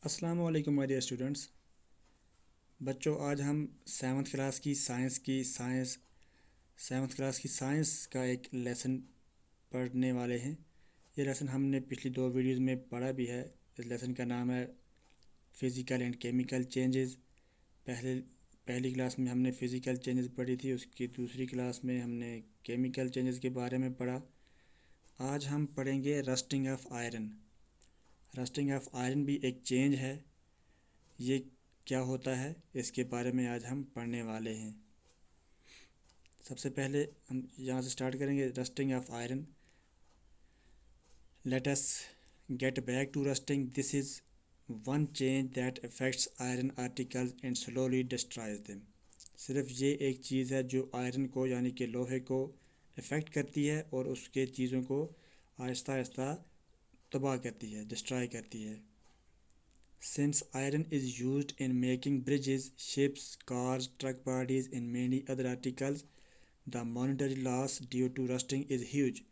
السلام علیکم my dear students. بچوں آج ہم سیونتھ کلاس کی سائنس کا ایک لیسن پڑھنے والے ہیں. یہ لیسن ہم نے پچھلی 2 ویڈیوز میں پڑھا بھی ہے. اس لیسن کا نام ہے فزیکل اینڈ کیمیکل چینجز. پہلی کلاس میں ہم نے فزیکل چینجز پڑھی تھی. اس کی دوسری کلاس میں ہم نے کیمیکل چینجز کے بارے میں پڑھا. آج ہم پڑھیں گے rusting of iron. رسٹنگ of iron بھی ایک چینج ہے. یہ کیا ہوتا ہے اس کے بارے میں آج ہم پڑھنے والے ہیں. سب سے پہلے ہم یہاں سے سٹارٹ کریں گے. Rusting of iron. Let us get back to rusting. This is one change that affects iron particles and slowly destroys them. صرف یہ ایک چیز ہے جو آئرن کو یعنی کہ لوہے کو افیکٹ کرتی ہے اور اس کے چیزوں کو آہستہ آہستہ تباہ کرتی ہے، ڈسٹرائے کرتی ہے. Since iron is used in making bridges, ships, cars, truck bodies and many other articles, the monetary loss due to rusting is huge.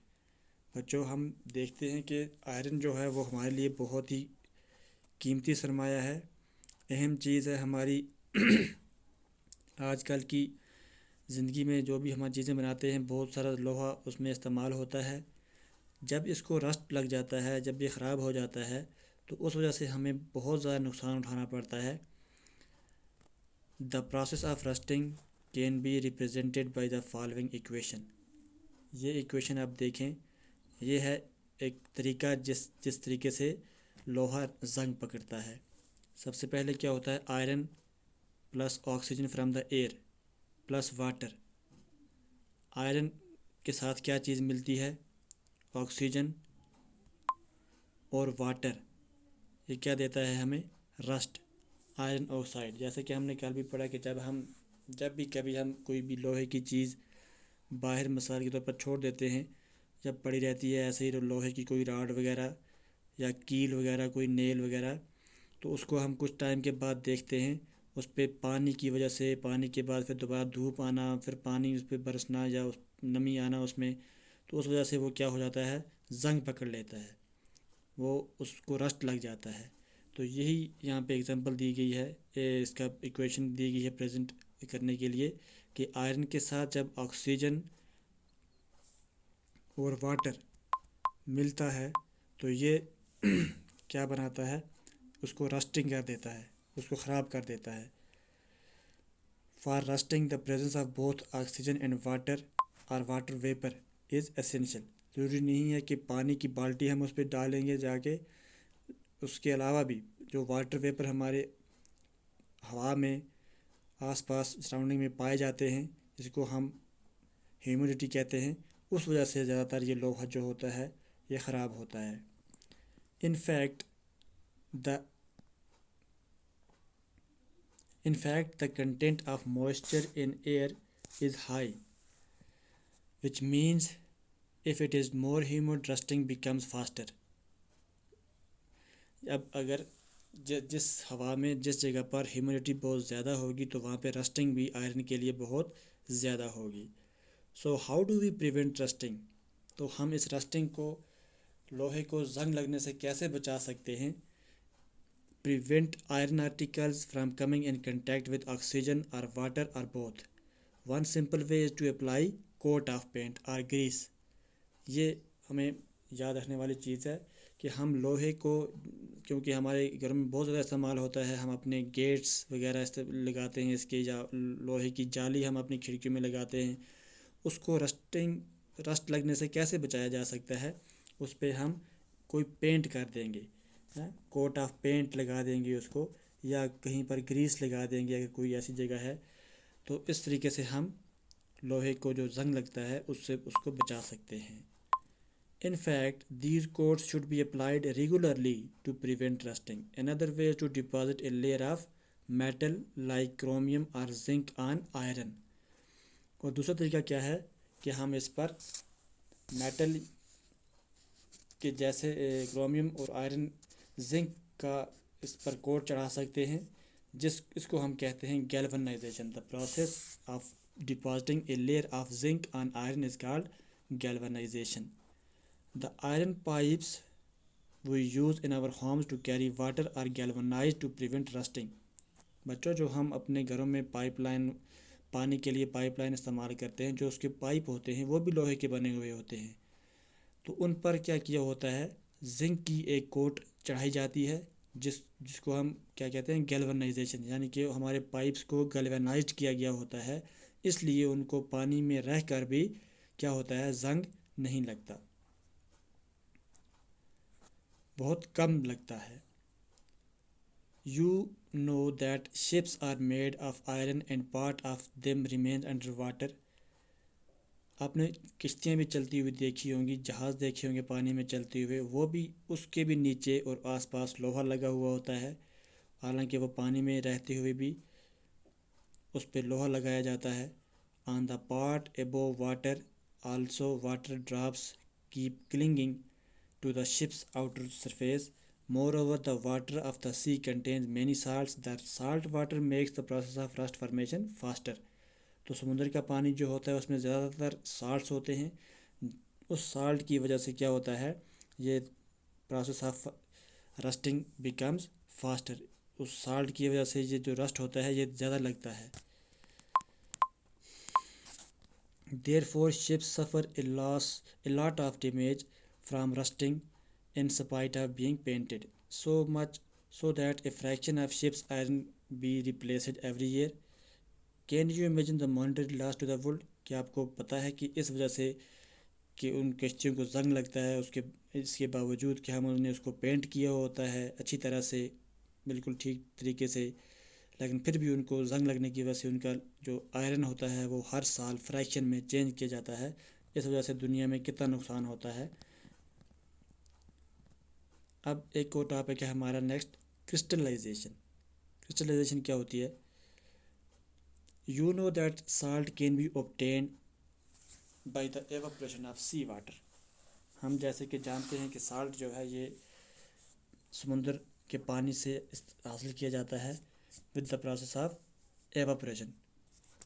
بچوں ہم دیکھتے ہیں کہ آئرن جو ہے وہ ہمارے لیے بہت ہی قیمتی سرمایہ ہے، اہم چیز ہے ہماری آج کل کی زندگی میں. جو بھی ہم چیزیں بناتے ہیں بہت سارا لوہا اس میں استعمال ہوتا ہے. جب اس کو رسٹ لگ جاتا ہے، جب یہ خراب ہو جاتا ہے تو اس وجہ سے ہمیں بہت زیادہ نقصان اٹھانا پڑتا ہے. The process of rusting can be represented by the following equation. یہ ایکویشن آپ دیکھیں، یہ ہے ایک طریقہ جس طریقے سے لوہا زنگ پکڑتا ہے. سب سے پہلے کیا ہوتا ہے؟ Iron plus oxygen from the air plus water. Iron کے ساتھ کیا چیز ملتی ہے؟ آکسیجن اور واٹر. یہ کیا دیتا ہے ہمیں؟ Rust, iron oxide. جیسے کہ ہم نے کل بھی پڑھا کہ جب بھی کبھی ہم کوئی بھی لوہے کی چیز باہر مثال کے طور پر چھوڑ دیتے ہیں، جب پڑی رہتی ہے ایسے ہی لوہے کی کوئی راڈ وغیرہ یا کیل وغیرہ، کوئی نیل وغیرہ، تو اس کو ہم کچھ ٹائم کے بعد دیکھتے ہیں اس پہ پانی کی وجہ سے، پانی کے بعد پھر دوبارہ دھوپ آنا، پھر پانی اس پہ برسنا یا نمی آنا اس میں، تو اس وجہ سے وہ کیا ہو جاتا ہے؟ زنگ پکڑ لیتا ہے، وہ اس کو رسٹ لگ جاتا ہے. تو یہی یہاں پہ اگزامپل دی گئی ہے، اس کا ایکویشن دی گئی ہے پریزنٹ کرنے کے لیے کہ آئرن کے ساتھ جب آکسیجن اور واٹر ملتا ہے تو یہ کیا بناتا ہے؟ اس کو رسٹنگ کر دیتا ہے، اس کو خراب کر دیتا ہے. For rusting the presence of both oxygen and water اور واٹر ویپر از اسینشیل. ضروری نہیں ہے کہ پانی کی بالٹی ہم اس پہ ڈالیں گے جا کے، اس کے علاوہ بھی جو واٹر ویپر ہمارے ہوا میں آس پاس سراؤنڈنگ میں پائے جاتے ہیں، جس کو ہم ہیومیڈیٹی کہتے ہیں، اس وجہ سے زیادہ تر یہ لوہا جو ہوتا ہے یہ خراب ہوتا ہے. ان fact the content of moisture in air is high, which means if it is more humid rusting becomes faster. اب اگر جس ہوا میں جس جگہ پر ہیومیڈیٹی بہت زیادہ ہوگی تو وہاں پہ رسٹنگ بھی آئرن کے لیے بہت زیادہ ہوگی. So how do we prevent rusting? تو ہم اس رسٹنگ کو، لوہے کو زنگ لگنے سے کیسے بچا سکتے ہیں؟ Prevent iron particles from coming in contact with oxygen or water or both. One simple way is to apply coat of paint or grease. یہ ہمیں یاد رکھنے والی چیز ہے کہ ہم لوہے کو، کیونکہ ہمارے گھروں میں بہت زیادہ استعمال ہوتا ہے، ہم اپنے گیٹس وغیرہ لگاتے ہیں، اس کے لوہے کی جالی ہم اپنی کھڑکیوں میں لگاتے ہیں. اس کو رسٹ لگنے سے کیسے بچایا جا سکتا ہے؟ اس پہ ہم کوئی پینٹ کر دیں گے، کوٹ آف پینٹ لگا دیں گے اس کو، یا کہیں پر گریس لگا دیں گے اگر کوئی ایسی جگہ ہے. تو اس طریقے سے ہم لوہے کو جو زنگ لگتا ہے اس سے اس کو بچا سکتے ہیں. In fact, these coats should be applied regularly to prevent rusting. Another way is to deposit a layer of metal like chromium or zinc on iron. اور دوسرا طریقہ کیا ہے کہ ہم اس پر میٹل کے جیسے کرومیم اور آئرن، زنک کا اس پر کوٹ چڑھا سکتے ہیں، اس کو ہم کہتے ہیں galvanization. The process of depositing a layer of zinc on iron is called galvanization. The iron pipes we use in our homes to carry water are galvanized to prevent rusting. بچوں جو ہم اپنے گھروں میں پانی کے لیے پائپ لائن استعمال کرتے ہیں، جو اس کے پائپ ہوتے ہیں وہ بھی لوہے کے بنے ہوئے ہوتے ہیں، تو ان پر کیا کیا ہوتا ہے، زنک کی ایک کوٹ چڑھائی جاتی ہے، جس کو ہم کیا کہتے ہیں، گیلونائزیشن، یعنی کہ ہمارے پائپس کو گیلونائزڈ کیا گیا ہوتا ہے، اس لیے ان کو پانی میں رہ کر بھی کیا ہوتا ہے، زنگ نہیں لگتا، بہت کم لگتا ہے. You know that ships are made of iron and part of them remains under water. آپ نے کشتیاں بھی چلتی ہوئی دیکھی ہوں گی، جہاز دیکھے ہوں گے پانی میں چلتے ہوئے، وہ بھی اس کے بھی نیچے اور آس پاس لوہا لگا ہوا ہوتا ہے، حالانکہ وہ پانی میں رہتے ہوئے بھی اس پہ لوہا لگایا جاتا ہے. On the part above water also water drops keep clinging to the ship's outer surface. Moreover, the water of the sea contains many salts. The salt water makes the process of rust formation faster. تو سمندر کا پانی جو ہوتا ہے اس میں زیادہ تر سالٹس ہوتے ہیں، اس سالٹ کی وجہ سے کیا ہوتا ہے، یہ process of rusting becomes faster, اس سالٹ کی وجہ سے یہ جو رسٹ ہوتا ہے یہ زیادہ لگتا ہے. Therefore, ships suffer a lot of damage from rusting in spite of being painted, so much so that a fraction of ships' iron be replaced every year. Can you imagine the monetary loss to the world؟ کیا آپ کو پتہ ہے کہ اس وجہ سے کہ ان کشتیوں کو زنگ لگتا ہے، اس کے باوجود کہ ہم نے اس کو پینٹ کیا ہوتا ہے اچھی طرح سے، بالکل ٹھیک طریقے سے، لیکن پھر بھی ان کو زنگ لگنے کی وجہ سے ان کا جو آئرن ہوتا ہے وہ ہر سال فریکشن میں چینج کیا جاتا ہے. اس وجہ سے دنیا میں کتنا نقصان ہوتا ہے. اب ایک اور ٹاپک ہے ہمارا نیکسٹ، کرسٹلائزیشن. کرسٹلائزیشن کیا ہوتی ہے؟ You know that salt can be obtained by the evaporation of sea water. ہم جیسے کہ جانتے ہیں کہ سالٹ جو ہے یہ سمندر کے پانی سے حاصل کیا جاتا ہے with the process of evaporation.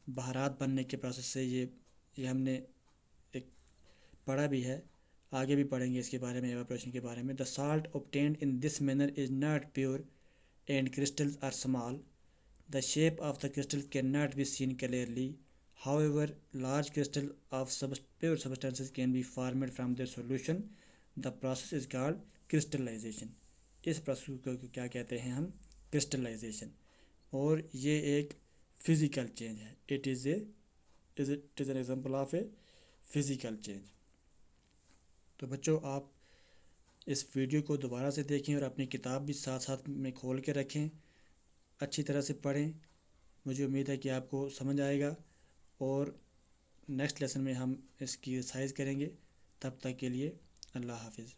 بہارات بننے کے پروسیس سے یہ ہم نے ایک پڑھا بھی ہے، آگے بھی پڑھیں گے اس کے بارے میں، ایواپوریشن کے بارے میں. The salt obtained in this manner is not pure and crystals are small. The shape of the crystal cannot be seen clearly. However, large crystals of pure substances can be formed from their solution. The process is called crystallization. اس process کو کیا کہتے ہیں ہم؟ Crystallization. اور یہ ایک physical change ہے. It is an example of a physical change. تو بچوں آپ اس ویڈیو کو دوبارہ سے دیکھیں اور اپنی کتاب بھی ساتھ ساتھ میں کھول کے رکھیں، اچھی طرح سے پڑھیں. مجھے امید ہے کہ آپ کو سمجھ آئے گا، اور نیکسٹ لیسن میں ہم اس کی ایکسرسائز کریں گے. تب تک کے لیے اللہ حافظ.